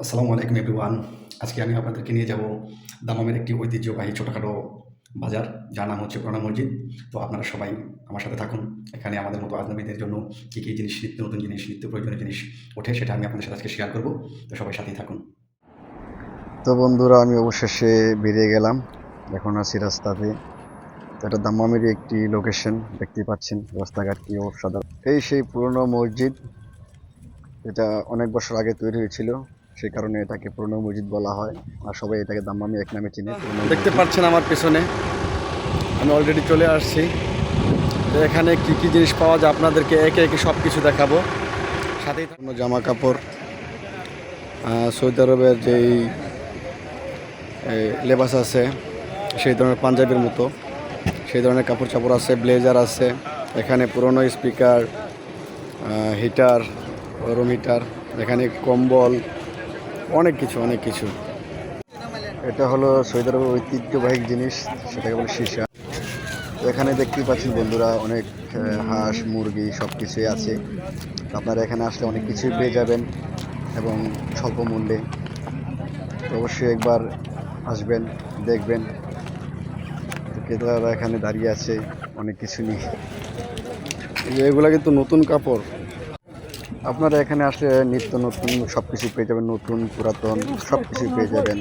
আসসালামু আলাইকুম এভরিওয়ান। আজকে আমি আপনাদেরকে নিয়ে যাব দামামের একটি ঐতিহ্যবাহী ছোটখাটো বাজার, যার নাম হচ্ছে পুরানা মসজিদ। তো আপনারা সবাই আমার সাথে থাকুন। এখানে আমাদের মতো আজনবীদের জন্য কী জিনিস, নিত্য নতুন জিনিস, নিত্য প্রয়োজনীয় জিনিস ওঠে, সেটা আমি আপনাদের সাথে আজকে শেয়ার করব। তো সবাই সাথেই থাকুন। তো বন্ধুরা, আমি অবশেষে বেরিয়ে গেলাম। এখন আছি রাস্তাতে। তো এটা দাম্মামেরই একটি লোকেশন, দেখতেই পাচ্ছেন রাস্তাঘাট কি অসাধারণ। এই সেই পুরনো মসজিদ, এটা অনেক বছর আগে তৈরি হয়েছিল, সেই কারণে এটাকে পুরনো মসজিদ বলা হয়। আর সবাই এটাকে দাম্মামি এক নামে চিনে, পুরনো দেখতে মসজিদ। পাচ্ছেন আমার পেছনে আমি অলরেডি চলে আসছি। তো এখানে কি কি জিনিস পাওয়া যায় আপনাদেরকে একে একে সব কিছু দেখাবো। সাথেই থাকুন। জামা কাপড়, সৌদি আরবের যেই লেবাস আছে সেই ধরনের পাঞ্জাবির মতো সেই ধরনের কাপড় চাপড় আছে, ব্লেজার আছে। এখানে পুরনো স্পিকার, হিটার, রুম হিটার, এখানে কম্বল, অনেক কিছু অনেক কিছু। এটা হলো সৌদি আরবের ঐতিহ্যবাহী জিনিস, সেটাকে বলে সীসা। তো এখানে দেখতেই পাচ্ছেন বন্ধুরা, অনেক হাঁস মুরগি সব কিছুই আছে। আপনারা এখানে আসলে অনেক কিছুই পেয়ে যাবেন এবং স্বল্প মূল্যে। তো অবশ্যই একবার আসবেন, দেখবেন। তো ক্রেতারা এখানে দাঁড়িয়ে আছে অনেক কিছু নিয়ে। এগুলা কিন্তু নতুন কাপড়। আপনারা এখানে আসলে নিত্য নতুন সব কিছু পেয়ে যাবেন, নতুন পুরাতন সব কিছুই পেয়ে যাবেন।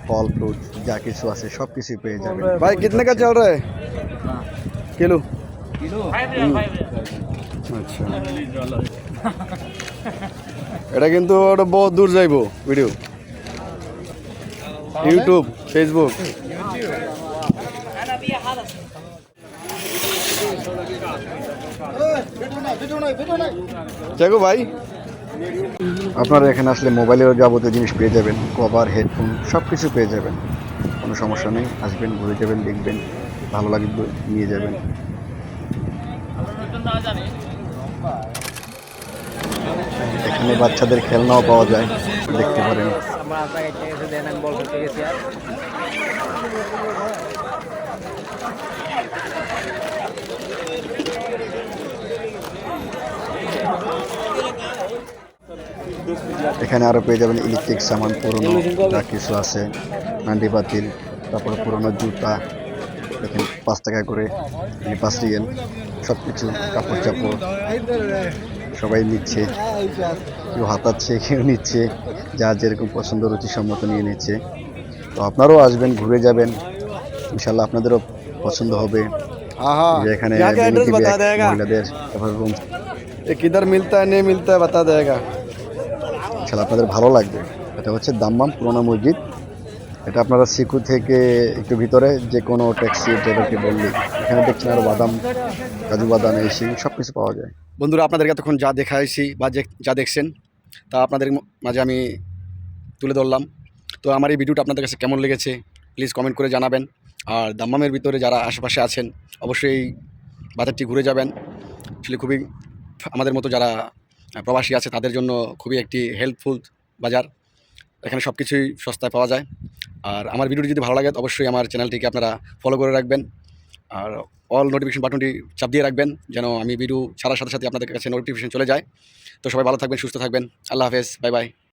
ফল ফ্রুট যা কিছু আছে সব কিছুই পেয়ে যাবেন। ভাই কিতনে কা চল রা হ্যায় কিলো? আচ্ছা, এটা কিন্তু ওটা বহুত দূর যাইব ভিডিও, ইউটিউব, ফেসবুক। দেখো ভাই, আপনারা এখানে আসলে মোবাইলেরও যাবতীয় জিনিস পেয়ে যাবেন, কভার হেডফোন সব কিছু পেয়ে যাবেন। কোনো সমস্যা নেই, আসবেন, ঘুরে যাবেন, দেখবেন, ভালো লাগবে, নিয়ে যাবেন। এখানে বাচ্চাদের খেলনাও পাওয়া যায়, দেখতে পারেন। এখানে আরো পেয়ে যাবেন ইলেকট্রিক সামান, পুরনো যা কিছু আছে, হান্ডি পাতিল, তারপরে পুরনো জুতা। দেখেন 5 টাকা করে, 5 রিয়েল, সব কিছু, কাপড় চাপড় সবাই নিচ্ছে। কেউ হাতাচ্ছে, কেউ নিচ্ছে, যার যেরকম পছন্দ রুচিসম্মত নিয়ে নিচ্ছে। তো আপনারাও আসবেন, ঘুরে যাবেন, ইনশাল্লাহ আপনাদেরও পছন্দ হবে। हाँ, যে এখানে यहाँ का ভ্যানিটি एड्रेस बता ব্যাগ, देगा, মহিলাদের, তারপর রুম। ये किधर मिलता है नहीं मिलता है बता देगा। ইনশাল্লাহ আপনাদের ভালো লাগবে। এটা হচ্ছে দাম্মাম পুরোনো মসজিদ। এটা আপনারা সিকু থেকে একটু ভিতরে যে কোনো ট্যাক্সি ড্রাইভারকে বললে, এখানে দেখছেন আরো বাদাম, কাজু বাদাম, এই সেই সব কিছু পাওয়া যায়। বন্ধুরা, আপনাদেরকে এতক্ষণ যা দেখাইছি বা যা দেখছেন তা আপনাদের মাঝে আমি তুলে ধরলাম। তো আমার এই ভিডিওটা আপনাদের কাছে কেমন লেগেছে প্লিজ কমেন্ট করে জানাবেন। আর দাম্মামের ভিতরে যারা আশেপাশে আছেন অবশ্যই এই বাজারটি ঘুরে যাবেন। আসলে খুবই আমাদের মতো যারা প্রবাসী আছে তাদের জন্য খুবই একটি হেল্পফুল বাজার। এখানে সব কিছুই সস্তায় পাওয়া যায়। আর আমার ভিডিওটি যদি ভালো লাগে অবশ্যই আমার চ্যানেলটিকে আপনারা ফলো করে রাখবেন। আর অল নোটিফিকেশন বাটনটি চাপ দিয়ে রাখবেন যেন আমি ভিডিও ছাড়ার সাথে সাথে আপনাদের কাছে নোটিফিকেশন চলে যায়। তো সবাই ভালো থাকবেন, সুস্থ থাকবেন। আল্লাহ হাফেজ, বাই বাই।